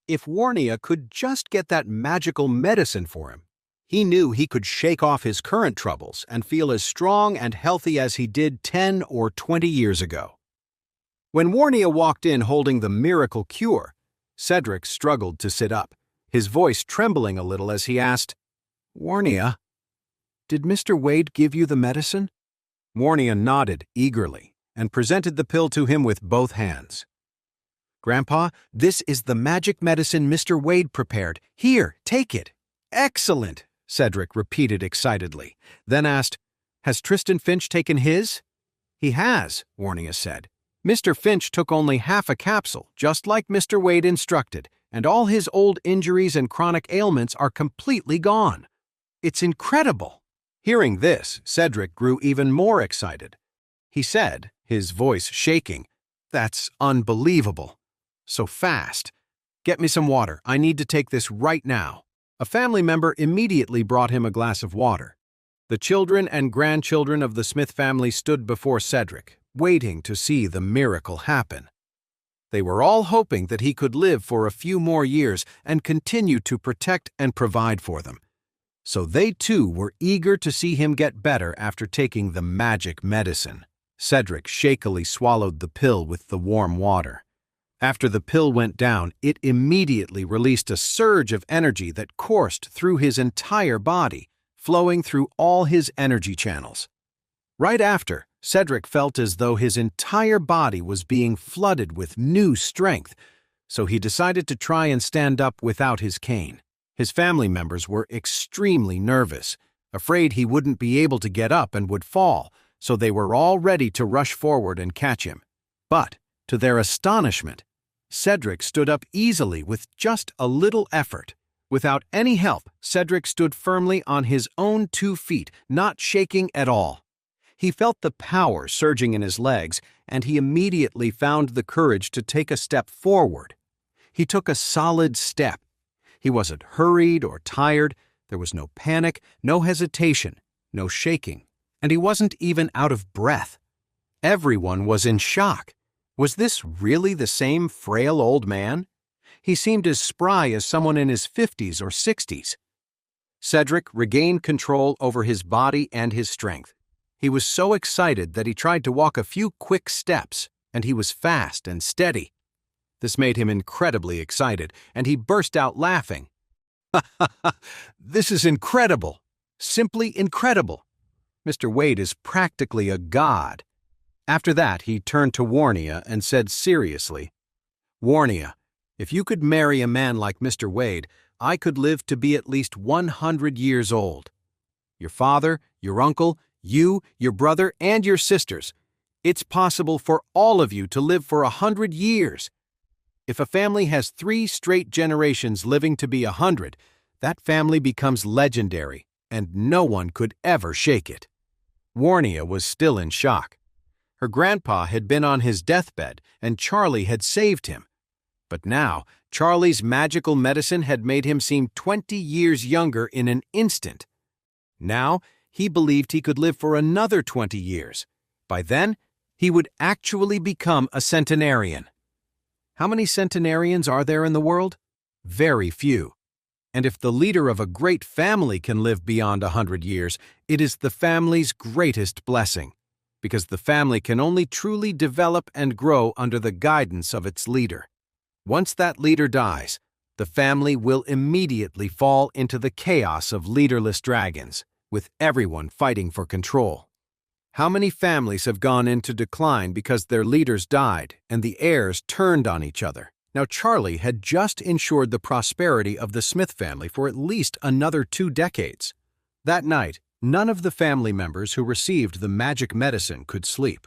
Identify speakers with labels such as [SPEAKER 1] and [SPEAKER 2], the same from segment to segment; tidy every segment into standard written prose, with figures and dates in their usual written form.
[SPEAKER 1] If Warnia could just get that magical medicine for him, he knew he could shake off his current troubles and feel as strong and healthy as he did 10 or 20 years ago. When Warnia walked in holding the miracle cure, Cedric struggled to sit up, his voice trembling a little as he asked, "Warnia, did Mr. Wade give you the medicine?" Warnia nodded eagerly and presented the pill to him with both hands. "Grandpa, this is the magic medicine Mr. Wade prepared. Here, take it." "Excellent," Cedric repeated excitedly, then asked, "Has Tristan Finch taken his?" "He has," Warnia said. "Mr. Finch took only half a capsule, just like Mr. Wade instructed, and all his old injuries and chronic ailments are completely gone. It's incredible." Hearing this, Cedric grew even more excited. He said, his voice shaking, "That's unbelievable. So fast. Get me some water. I need to take this right now." A family member immediately brought him a glass of water. The children and grandchildren of the Smith family stood before Cedric, waiting to see the miracle happen. They were all hoping that he could live for a few more years and continue to protect and provide for them. So they too were eager to see him get better after taking the magic medicine. Cedric shakily swallowed the pill with the warm water. After the pill went down, it immediately released a surge of energy that coursed through his entire body, flowing through all his energy channels. Right after, Cedric felt as though his entire body was being flooded with new strength, so he decided to try and stand up without his cane. His family members were extremely nervous, afraid he wouldn't be able to get up and would fall, so they were all ready to rush forward and catch him. But, to their astonishment, Cedric stood up easily with just a little effort. Without any help, Cedric stood firmly on his own 2 feet, not shaking at all. He felt the power surging in his legs, and he immediately found the courage to take a step forward. He took a solid step. He wasn't hurried or tired. There was no panic, no hesitation, no shaking, and he wasn't even out of breath. Everyone was in shock. Was this really the same frail old man? He seemed as spry as someone in his 50s or 60s. Cedric regained control over his body and his strength. He was so excited that he tried to walk a few quick steps, and he was fast and steady. This made him incredibly excited, and he burst out laughing. "Ha ha ha! This is incredible! Simply incredible! Mr. Wade is practically a god." After that, he turned to Warnia and said seriously, "Warnia, if you could marry a man like Mr. Wade, I could live to be at least 100 years old. Your father, your uncle, you, your brother, and your sisters. It's possible for all of you to live for 100 years. If a family has 3 straight generations living to be 100, that family becomes legendary, and no one could ever shake it." Warnia was still in shock. Her grandpa had been on his deathbed, and Charlie had saved him. But now, Charlie's magical medicine had made him seem 20 years younger in an instant. Now, he believed he could live for another 20 years. By then, he would actually become a centenarian. How many centenarians are there in the world? Very few. And if the leader of a great family can live beyond 100 years, it is the family's greatest blessing, because the family can only truly develop and grow under the guidance of its leader. Once that leader dies, the family will immediately fall into the chaos of leaderless dragons, with everyone fighting for control. How many families have gone into decline because their leaders died and the heirs turned on each other? Now, Charlie had just ensured the prosperity of the Smith family for at least another 2 decades. That night, none of the family members who received the magic medicine could sleep.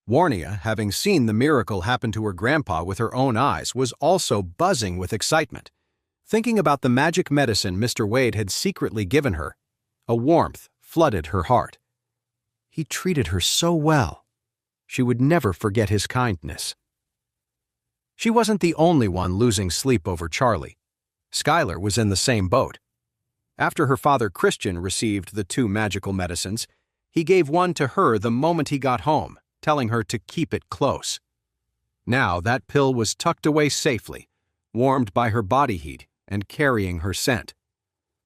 [SPEAKER 1] Warnia, having seen the miracle happen to her grandpa with her own eyes, was also buzzing with excitement. Thinking about the magic medicine Mr. Wade had secretly given her, a warmth flooded her heart. He treated her so well. She would never forget his kindness. She wasn't the only one losing sleep over Charlie. Skylar was in the same boat. After her father Christian received the 2 magical medicines, he gave one to her the moment he got home, telling her to keep it close. Now that pill was tucked away safely, warmed by her body heat and carrying her scent.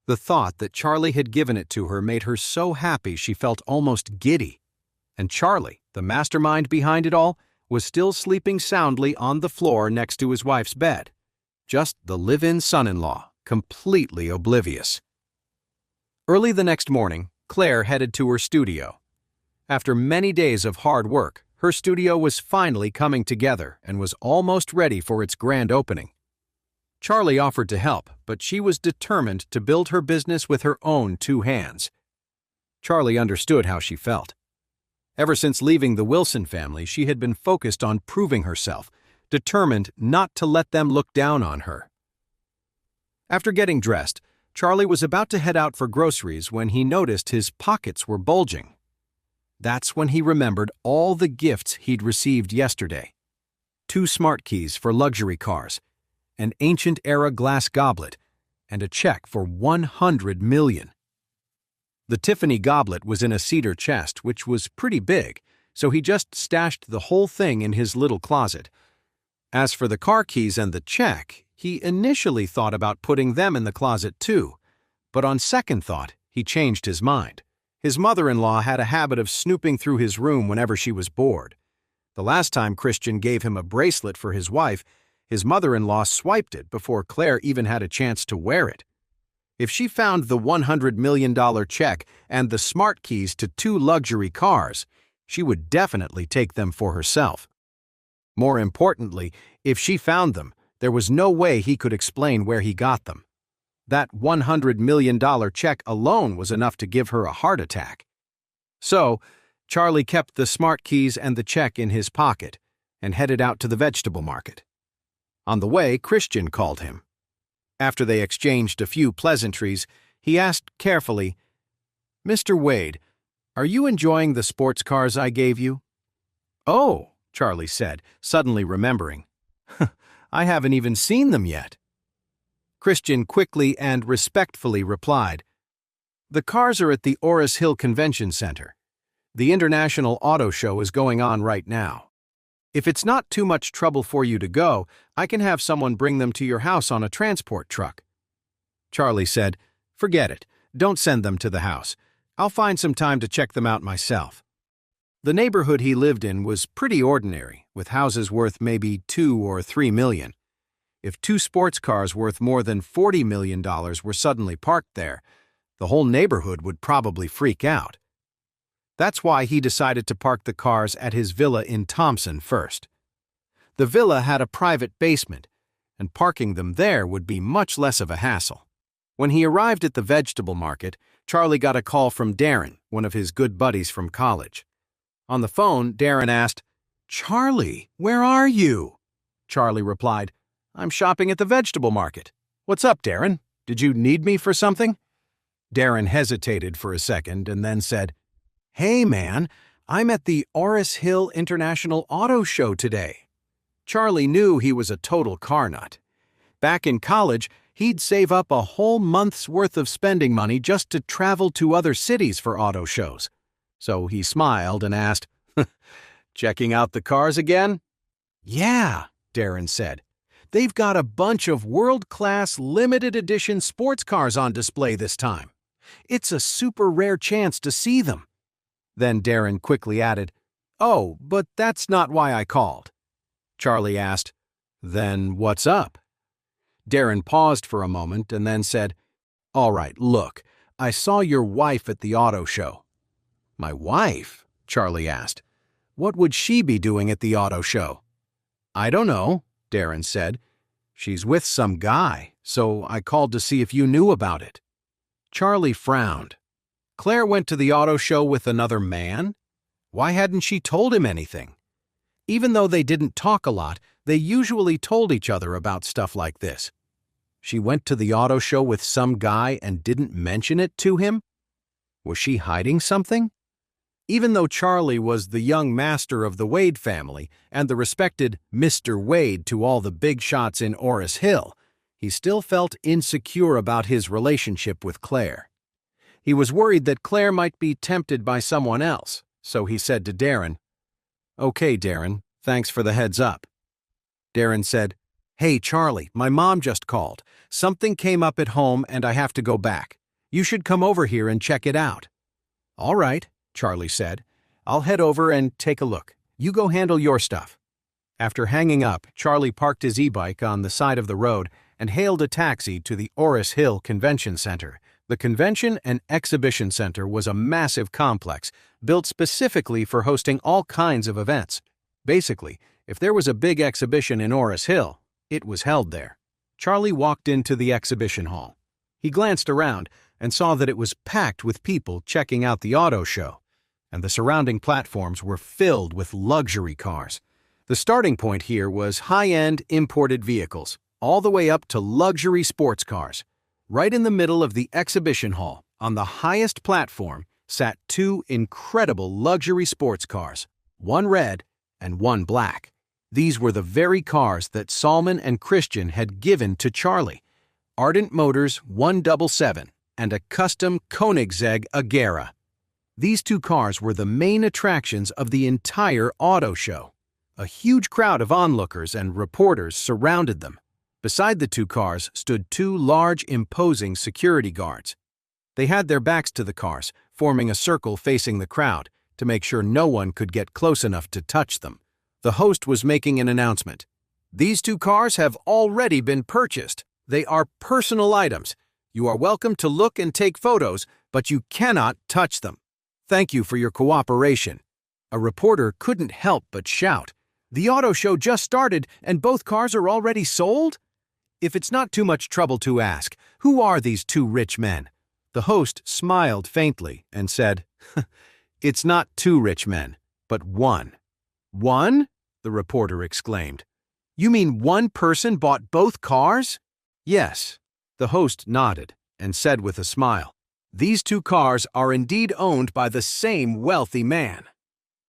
[SPEAKER 1] The thought that Charlie had given it to her made her so happy she felt almost giddy. And Charlie, the mastermind behind it all, was still sleeping soundly on the floor next to his wife's bed. Just the live-in son-in-law, completely oblivious. Early the next morning, Claire headed to her studio. After many days of hard work, her studio was finally coming together and was almost ready for its grand opening. Charlie offered to help, but she was determined to build her business with her own two hands. Charlie understood how she felt. Ever since leaving the Wilson family, she had been focused on proving herself, determined not to let them look down on her. After getting dressed, Charlie was about to head out for groceries when he noticed his pockets were bulging. That's when he remembered all the gifts he'd received yesterday. 2 smart keys for luxury cars, an ancient-era glass goblet, and a check for $100 million. The Tiffany goblet was in a cedar chest, which was pretty big, so he just stashed the whole thing in his little closet. As for the car keys and the check, he initially thought about putting them in the closet too, but on second thought, he changed his mind. His mother-in-law had a habit of snooping through his room whenever she was bored. The last time Christian gave him a bracelet for his wife, his mother-in-law swiped it before Claire even had a chance to wear it. If she found the $100 million check and the smart keys to 2 luxury cars, she would definitely take them for herself. More importantly, if she found them, there was no way he could explain where he got them. That $100 million check alone was enough to give her a heart attack. So, Charlie kept the smart keys and the check in his pocket and headed out to the vegetable market. On the way, Christian called him. After they exchanged a few pleasantries, he asked carefully, "Mr. Wade, are you enjoying the sports cars I gave you?" "Oh," Charlie said, suddenly remembering. "I haven't even seen them yet." Christian quickly and respectfully replied, "The cars are at the Oris Hill Convention Center. The International Auto Show is going on right now. If it's not too much trouble for you to go, I can have someone bring them to your house on a transport truck." Charlie said, "Forget it. Don't send them to the house. I'll find some time to check them out myself." The neighborhood he lived in was pretty ordinary, with houses worth maybe $2 or $3 million. If 2 sports cars worth more than $40 million were suddenly parked there, the whole neighborhood would probably freak out. That's why he decided to park the cars at his villa in Thompson first. The villa had a private basement, and parking them there would be much less of a hassle. When he arrived at the vegetable market, Charlie got a call from Darren, one of his good buddies from college. On the phone, Darren asked, "Charlie, where are you?" Charlie replied, "I'm shopping at the vegetable market." "What's up, Darren? Did you need me for something?" Darren hesitated for a second and then said, "Hey man, I'm at the Oris Hill International Auto Show today." Charlie knew he was a total car nut. Back in college, he'd save up a whole month's worth of spending money just to travel to other cities for auto shows. So he smiled and asked, "Checking out the cars again?" "Yeah," Darren said. "They've got a bunch of world-class limited edition sports cars on display this time. It's a super rare chance to see them." Then Darren quickly added, "Oh, but that's not why I called." Charlie asked, "Then what's up?" Darren paused for a moment and then said, "All right, look, I saw your wife at the auto show." "My wife?" Charlie asked. "What would she be doing at the auto show?" "I don't know," Darren said. "She's with some guy, so I called to see if you knew about it." Charlie frowned. Claire went to the auto show with another man? Why hadn't she told him anything? Even though they didn't talk a lot, they usually told each other about stuff like this. She went to the auto show with some guy and didn't mention it to him? Was she hiding something? Even though Charlie was the young master of the Wade family and the respected Mr. Wade to all the big shots in Oris Hill, he still felt insecure about his relationship with Claire. He was worried that Claire might be tempted by someone else, so he said to Darren, "Okay, Darren, thanks for the heads up." Darren said, "Hey, Charlie, my mom just called. Something came up at home and I have to go back. You should come over here and check it out." "All right," Charlie said. "I'll head over and take a look. You go handle your stuff." After hanging up, Charlie parked his e-bike on the side of the road and hailed a taxi to the Oris Hill Convention Center. The Convention and Exhibition Center was a massive complex built specifically for hosting all kinds of events. Basically, if there was a big exhibition in Oris Hill, it was held there. Charlie walked into the exhibition hall. He glanced around and saw that it was packed with people checking out the auto show, and the surrounding platforms were filled with luxury cars. The starting point here was high-end imported vehicles, all the way up to luxury sports cars. Right in the middle of the exhibition hall, on the highest platform, sat two incredible luxury sports cars, one red and one black. These were the very cars that Salman and Christian had given to Charlie. Ardent Motors 177 and a custom Koenigsegg Agera. These two cars were the main attractions of the entire auto show. A huge crowd of onlookers and reporters surrounded them. Beside the two cars stood two large, imposing security guards. They had their backs to the cars, forming a circle facing the crowd to make sure no one could get close enough to touch them. The host was making an announcement. "These two cars have already been purchased. They are personal items. You are welcome to look and take photos, but you cannot touch them. Thank you for your cooperation." A reporter couldn't help but shout, "The auto show just started and both cars are already sold?" If it's not too much trouble to ask, who are these two rich men? The host smiled faintly and said, "It's not two rich men, but one." "One?" the reporter exclaimed. "You mean one person bought both cars?" "Yes." The host nodded and said with a smile, "These two cars are indeed owned by the same wealthy man."